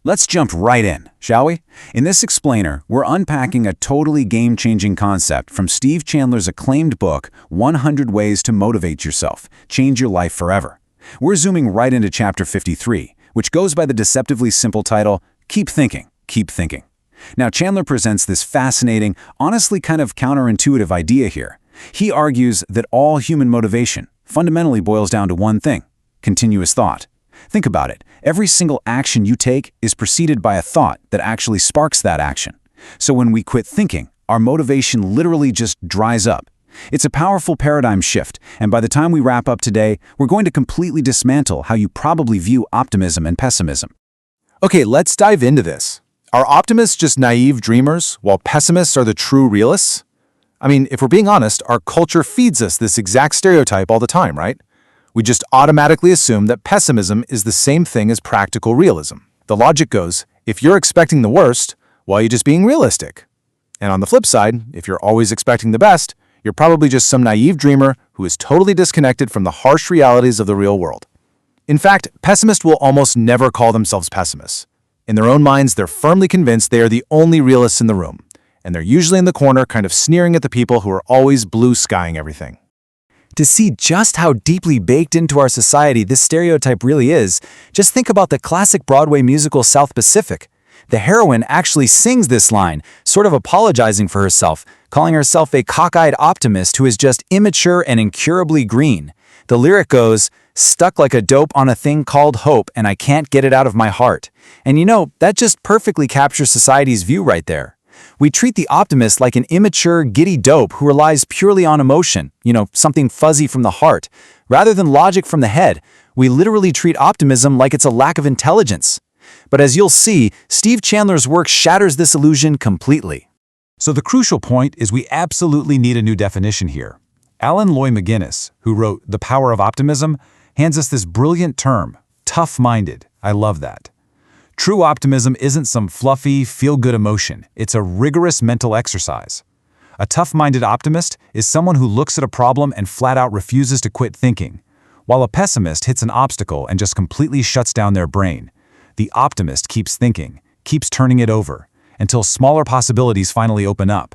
Let's jump right in, shall we? In this explainer, we're unpacking a totally game-changing concept from Steve Chandler's acclaimed book, 100 Ways to Motivate Yourself, Change Your Life Forever. We're zooming right into chapter 53, which goes by the deceptively simple title, Keep Thinking, Keep Thinking. Now, Chandler presents this fascinating, honestly kind of counterintuitive idea here. He argues that all human motivation fundamentally boils down to one thing: continuous thought. Think about it. Every single action you take is preceded by a thought that actually sparks that action. So when we quit thinking, our motivation literally just dries up. It's a powerful paradigm shift, and by the time we wrap up today, we're going to completely dismantle how you probably view optimism and pessimism. Okay, let's dive into this. Are optimists just naive dreamers, while pessimists are the true realists? I mean, if we're being honest, our culture feeds us this exact stereotype all the time, right? We just automatically assume that pessimism is the same thing as practical realism. The logic goes, if you're expecting the worst, well, you're just being realistic. And on the flip side, if you're always expecting the best, you're probably just some naive dreamer who is totally disconnected from the harsh realities of the real world. In fact, pessimists will almost never call themselves pessimists. In their own minds, they're firmly convinced they are the only realists in the room, and they're usually in the corner kind of sneering at the people who are always blue-skying everything. To see just how deeply baked into our society this stereotype really is, just think about the classic Broadway musical South Pacific. The heroine actually sings this line, sort of apologizing for herself, calling herself a cockeyed optimist who is just immature and incurably green. The lyric goes, "Stuck like a dope on a thing called hope, and I can't get it out of my heart." And you know, that just perfectly captures society's view right there. We treat the optimist like an immature, giddy dope who relies purely on emotion, something fuzzy from the heart. Rather than logic from the head, we literally treat optimism like it's a lack of intelligence. But as you'll see, Steve Chandler's work shatters this illusion completely. So the crucial point is we absolutely need a new definition here. Alan Loy McGinnis, who wrote The Power of Optimism, hands us this brilliant term, tough-minded. I love that. True optimism isn't some fluffy, feel-good emotion. It's a rigorous mental exercise. A tough-minded optimist is someone who looks at a problem and flat-out refuses to quit thinking, while a pessimist hits an obstacle and just completely shuts down their brain. The optimist keeps thinking, keeps turning it over, until smaller possibilities finally open up.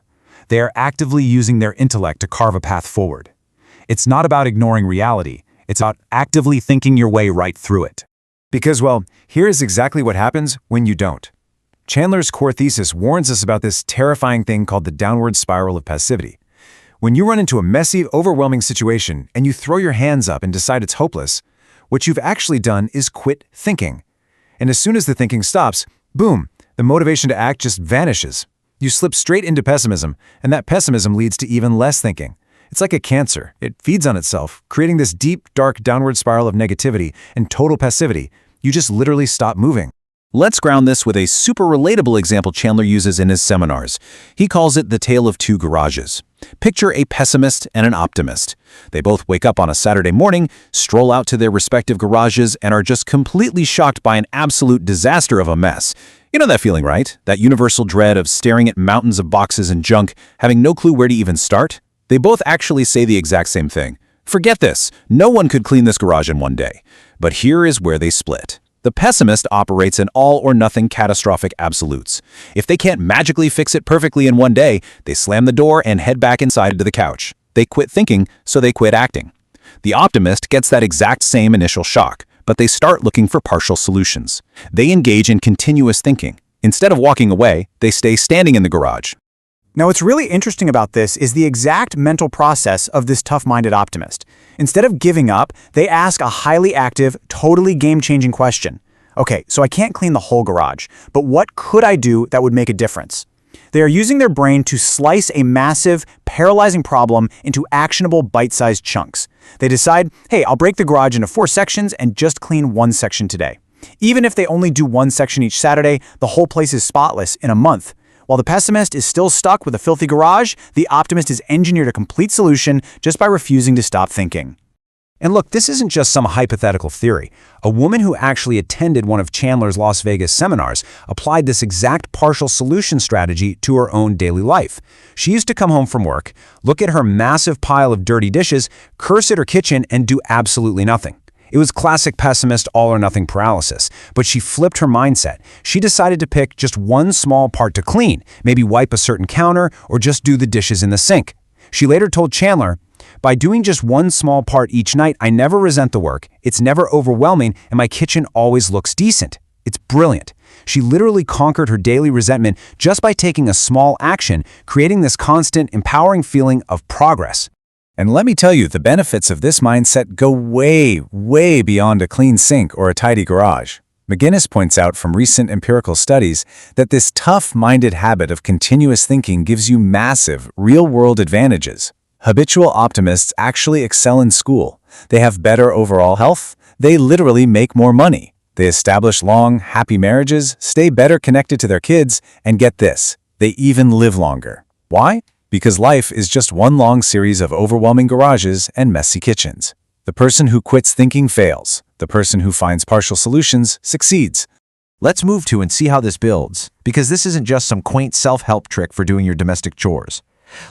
They are actively using their intellect to carve a path forward. It's not about ignoring reality. It's about actively thinking your way right through it. Because, well, here is exactly what happens when you don't. Chandler's core thesis warns us about this terrifying thing called the downward spiral of passivity. When you run into a messy, overwhelming situation and you throw your hands up and decide it's hopeless, what you've actually done is quit thinking. And as soon as the thinking stops, boom, the motivation to act just vanishes. You slip straight into pessimism, and that pessimism leads to even less thinking. It's like a cancer. It feeds on itself, creating this deep, dark downward spiral of negativity and total passivity. You just literally stop moving. Let's ground this with a super relatable example Chandler uses in his seminars. He calls it the tale of two garages. Picture a pessimist and an optimist. They both wake up on a Saturday morning, stroll out to their respective garages, and are just completely shocked by an absolute disaster of a mess. You know that feeling, right? That universal dread of staring at mountains of boxes and junk, having no clue where to even start? They both actually say the exact same thing. Forget this. No one could clean this garage in one day. But here is where they split. The pessimist operates in all-or-nothing catastrophic absolutes. If they can't magically fix it perfectly in one day, they slam the door and head back inside to the couch. They quit thinking, so they quit acting. The optimist gets that exact same initial shock, but they start looking for partial solutions. They engage in continuous thinking. Instead of walking away, they stay standing in the garage. Now, what's really interesting about this is the exact mental process of this tough-minded optimist. Instead of giving up, they ask a highly active, totally game-changing question. Okay, so I can't clean the whole garage, but what could I do that would make a difference? They are using their brain to slice a massive, paralyzing problem into actionable, bite-sized chunks. They decide, hey, I'll break the garage into 4 sections and just clean one section today. Even if they only do one section each Saturday, the whole place is spotless in a month. While the pessimist is still stuck with a filthy garage, the optimist has engineered a complete solution just by refusing to stop thinking. And look, this isn't just some hypothetical theory. A woman who actually attended one of Chandler's Las Vegas seminars applied this exact partial solution strategy to her own daily life. She used to come home from work, look at her massive pile of dirty dishes, curse at her kitchen, and do absolutely nothing. It was classic pessimist all-or-nothing paralysis, but she flipped her mindset. She decided to pick just one small part to clean, maybe wipe a certain counter or just do the dishes in the sink. She later told Chandler, "By doing just one small part each night, I never resent the work, it's never overwhelming, and my kitchen always looks decent. It's brilliant." She literally conquered her daily resentment just by taking a small action, creating this constant, empowering feeling of progress. And let me tell you, the benefits of this mindset go way, way beyond a clean sink or a tidy garage. McGinnis points out from recent empirical studies that this tough-minded habit of continuous thinking gives you massive, real-world advantages. Habitual optimists actually excel in school. They have better overall health. They literally make more money. They establish long, happy marriages, stay better connected to their kids, and get this, they even live longer. Why? Because life is just one long series of overwhelming garages and messy kitchens. The person who quits thinking fails. The person who finds partial solutions succeeds. Let's move to and see how this builds, because this isn't just some quaint self-help trick for doing your domestic chores.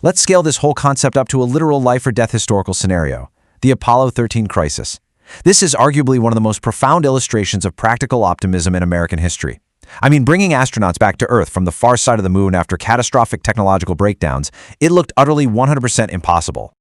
Let's scale this whole concept up to a literal life-or-death historical scenario, the Apollo 13 crisis. This is arguably one of the most profound illustrations of practical optimism in American history. I mean, bringing astronauts back to Earth from the far side of the moon after catastrophic technological breakdowns, it looked utterly 100% impossible.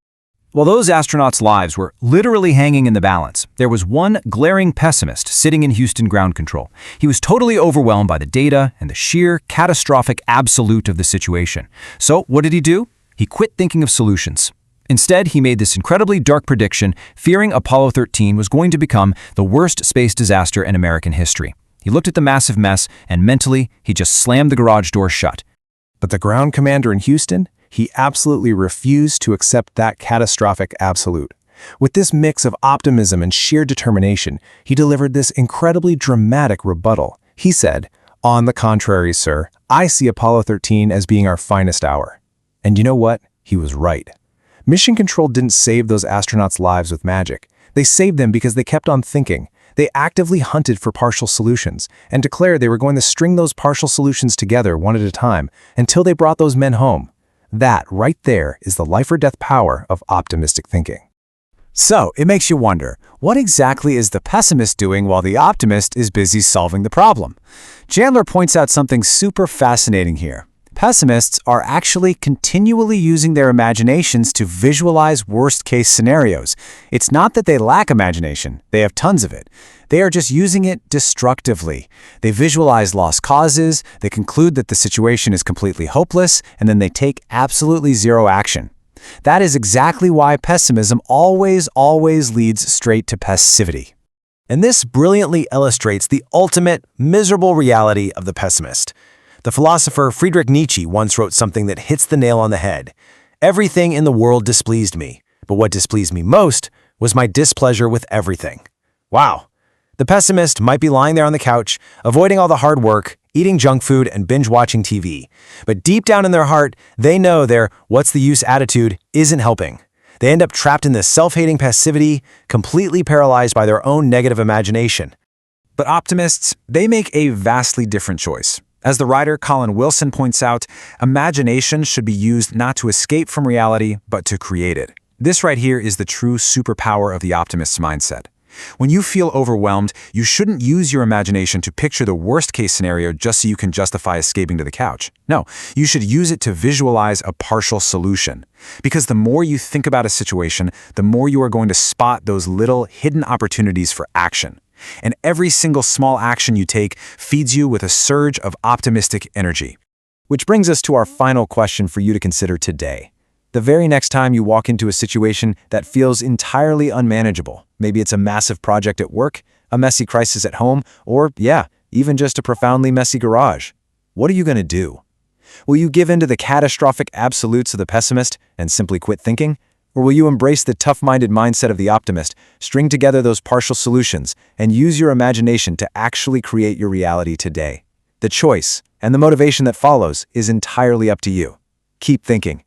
While those astronauts' lives were literally hanging in the balance, there was one glaring pessimist sitting in Houston ground control. He was totally overwhelmed by the data and the sheer catastrophic absolute of the situation. So what did he do? He quit thinking of solutions. Instead, he made this incredibly dark prediction, fearing Apollo 13 was going to become the worst space disaster in American history. He looked at the massive mess, and mentally, he just slammed the garage door shut. But the ground commander in Houston, he absolutely refused to accept that catastrophic absolute. With this mix of optimism and sheer determination, he delivered this incredibly dramatic rebuttal. He said, "On the contrary, sir, I see Apollo 13 as being our finest hour." And you know what? He was right. Mission Control didn't save those astronauts' lives with magic. They saved them because they kept on thinking. They actively hunted for partial solutions and declared they were going to string those partial solutions together one at a time until they brought those men home. That, right there, is the life-or-death power of optimistic thinking. So, it makes you wonder, what exactly is the pessimist doing while the optimist is busy solving the problem? Chandler points out something super fascinating here. Pessimists are actually continually using their imaginations to visualize worst-case scenarios. It's not that they lack imagination, they have tons of it. They are just using it destructively. They visualize lost causes, they conclude that the situation is completely hopeless, and then they take absolutely zero action. That is exactly why pessimism always leads straight to passivity. And this brilliantly illustrates the ultimate, miserable reality of the pessimist. The philosopher Friedrich Nietzsche once wrote something that hits the nail on the head. "Everything in the world displeased me, but what displeased me most was my displeasure with everything." Wow. The pessimist might be lying there on the couch, avoiding all the hard work, eating junk food, and binge-watching TV. But deep down in their heart, they know their what's-the-use attitude isn't helping. They end up trapped in this self-hating passivity, completely paralyzed by their own negative imagination. But optimists, they make a vastly different choice. As the writer Colin Wilson points out, imagination should be used not to escape from reality, but to create it. This right here is the true superpower of the optimist's mindset. When you feel overwhelmed, you shouldn't use your imagination to picture the worst-case scenario just so you can justify escaping to the couch. No, you should use it to visualize a partial solution. Because the more you think about a situation, the more you are going to spot those little hidden opportunities for action. And every single small action you take feeds you with a surge of optimistic energy. Which brings us to our final question for you to consider today. The very next time you walk into a situation that feels entirely unmanageable, maybe it's a massive project at work, a messy crisis at home, or, even just a profoundly messy garage, what are you going to do? Will you give in to the catastrophic absolutes of the pessimist and simply quit thinking? Or will you embrace the tough-minded mindset of the optimist, string together those partial solutions, and use your imagination to actually create your reality today? The choice, and the motivation that follows, is entirely up to you. Keep thinking.